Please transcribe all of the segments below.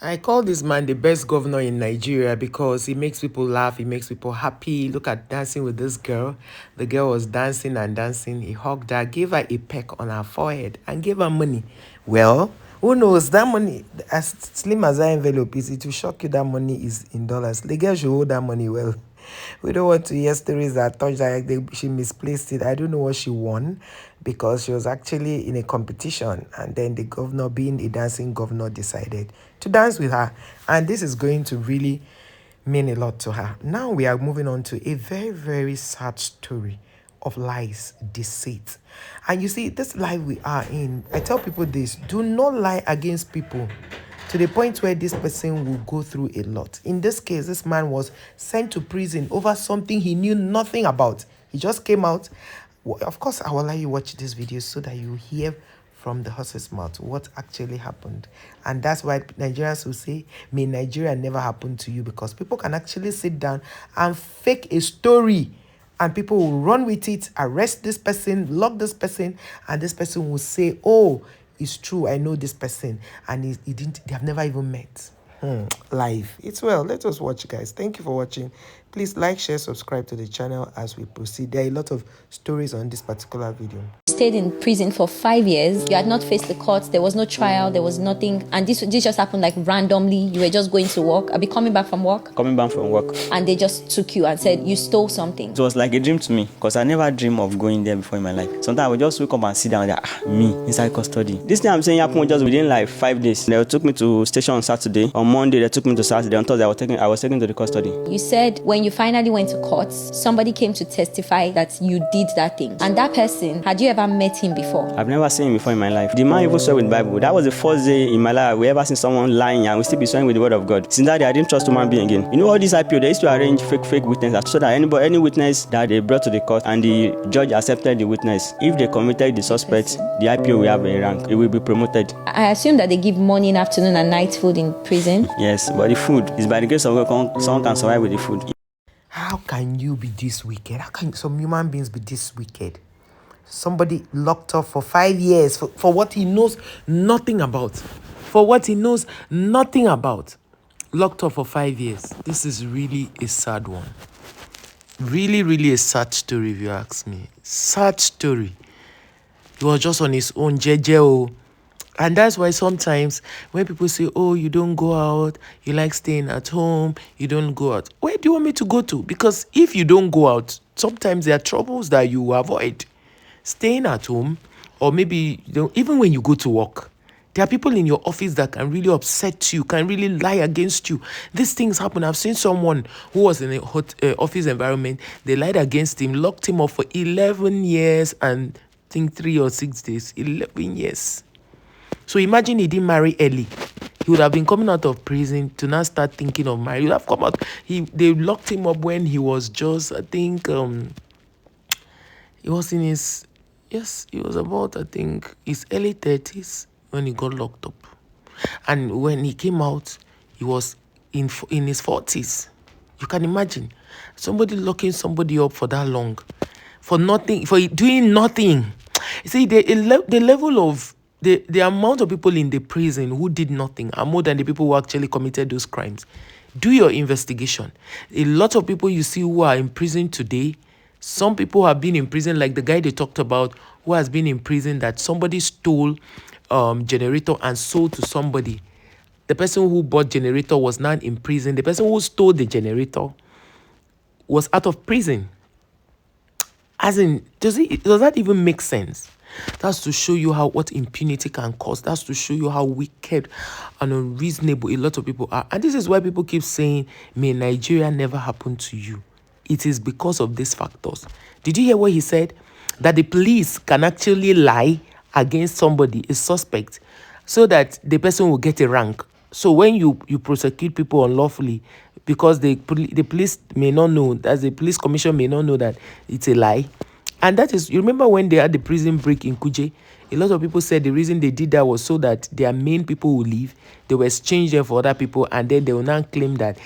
I call this man the best governor in Nigeria because he makes people laugh, he makes people happy. Look at dancing with this girl. The girl was dancing and dancing. He hugged her, gave her a peck on her forehead, and gave her money. Well, who knows? That money, as slim as that envelope is, it will shock you that money is in dollars. The girl should hold that money well. We don't want to hear stories that touch that she misplaced it. I don't know what she won because she was actually in a competition, and then the governor, being a dancing governor, decided to dance with her, and this is going to really mean a lot to her. Now we are moving on to a very, very sad story of lies, deceit. And you see, this life we are in, I tell people this: do not lie against people to the point where this person will go through a lot. In this case, this man was sent to prison over something he knew nothing about. He just came out. Of course, I will allow you watch this video so that you hear from the horse's mouth what actually happened. And that's why Nigerians will say, may Nigeria never happen to you, because people can actually sit down and fake a story, and people will run with it, arrest this person, lock this person, and this person will say, oh, it's true, I know this person, and they have never even met. Life. It's well. Let us watch, guys. Thank you for watching. Please like, share, subscribe to the channel as we proceed. There are a lot of stories on this particular video. Stayed in prison for 5 years. You had not faced the courts. There was no trial. There was nothing. And this just happened like randomly. You were just going to work. I'll be coming back from work. Coming back from work. And they just took you and said you stole something. It was like a dream to me because I never dreamed of going there before in my life. Sometimes I would just wake up and sit down and me inside custody. This thing I'm saying happened just within like 5 days. They took me to station on Saturday. On Monday, they took me to Saturday. On Thursday, I was taken to the custody. You said when you finally went to court, somebody came to testify that you did that thing. And that person, had you ever met him before? I've never seen him before in my life. The man even swear with the Bible. That was the first day in my life we ever seen someone lying and we still be swearing with the word of God. Since that day, I didn't trust human being again. You know all these IPO, they used to arrange fake witnesses so that any witness that they brought to the court and the judge accepted the witness, if they committed the suspect, the IPO will have a rank. It will be promoted. I assume that they give morning, afternoon, and night food in prison. Yes, but the food is by the grace of God. Someone can survive with the food. How can you be this wicked? How can some human beings be this wicked? Somebody locked up for 5 years for what he knows nothing about. For what he knows nothing about. Locked up for 5 years. This is really a sad one. Really, really a sad story, if you ask me. Sad story. He was just on his own, jeje. And that's why sometimes when people say, oh, you don't go out, you like staying at home, you don't go out. Where do you want me to go to? Because if you don't go out, sometimes there are troubles that you avoid. Staying at home, or maybe even when you go to work, there are people in your office that can really upset you, can really lie against you. These things happen. I've seen someone who was in a hot office environment. They lied against him, locked him up for 11 years and I think 3 or 6 days. 11 years. So imagine he didn't marry early. He would have been coming out of prison to now start thinking of marriage. He would have come out. They locked him up when he was just, I think, he was in his, he was about, I think, his early 30s when he got locked up. And when he came out, he was in his 40s. You can imagine somebody locking somebody up for that long, for nothing, for doing nothing. You see, the level of the amount of people in the prison who did nothing are more than the people who actually committed those crimes. Do your investigation. A lot of people you see who are in prison today, some people have been in prison, like the guy they talked about who has been in prison that somebody stole generator and sold to somebody. The person who bought generator was now in prison. The person who stole the generator was out of prison. As in, does that even make sense? That's to show you what impunity can cause. That's to show you how wicked and unreasonable a lot of people are. And this is why people keep saying, may Nigeria never happen to you. It is because of these factors. Did you hear what he said? That the police can actually lie against somebody, a suspect, so that the person will get a rank. So when you prosecute people unlawfully, because the police may not know, as the police commission may not know that it's a lie. And that is, you remember when they had the prison break in Kuje? A lot of people said the reason they did that was so that their main people will leave. They will exchange them for other people, and then they will now claim that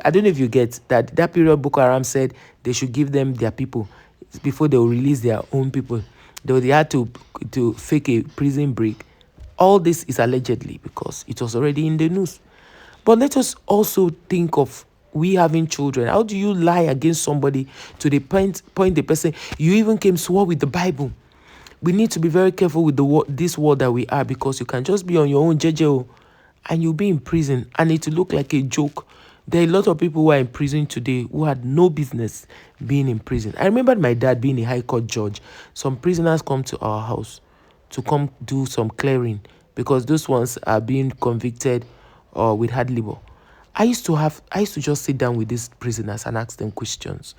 I don't know if you get that period Boko Haram said they should give them their people before they will release their own people. They had to fake a prison break. All this is allegedly because it was already in the news. But let us also think of we having children. How do you lie against somebody to the point the person you even came swore with the Bible? We need to be very careful with this world that we are, because you can just be on your own JJO and you'll be in prison and it will look like a joke. There are a lot of people who are in prison today who had no business being in prison. I remember my dad being a high court judge. Some prisoners come to our house to come do some clearing because those ones are being convicted with hard labor. I used to just sit down with these prisoners and ask them questions.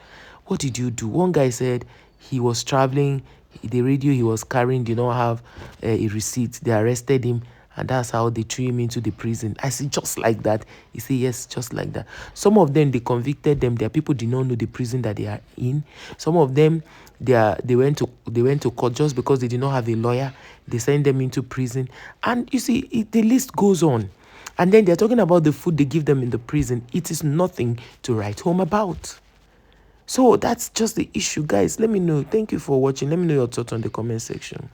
What did you do? One guy said he was traveling. The radio he was carrying did not have a receipt. They arrested him, and that's how they threw him into the prison. I said, just like that? He said, yes, just like that. Some of them, they convicted them. Their people did not know the prison that they are in. Some of them, they went to court just because they did not have a lawyer. They sent them into prison. And you see, the list goes on. And then they're talking about the food they give them in the prison. It is nothing to write home about. So that's just the issue, guys. Let me know. Thank you for watching. Let me know your thoughts on the comment section.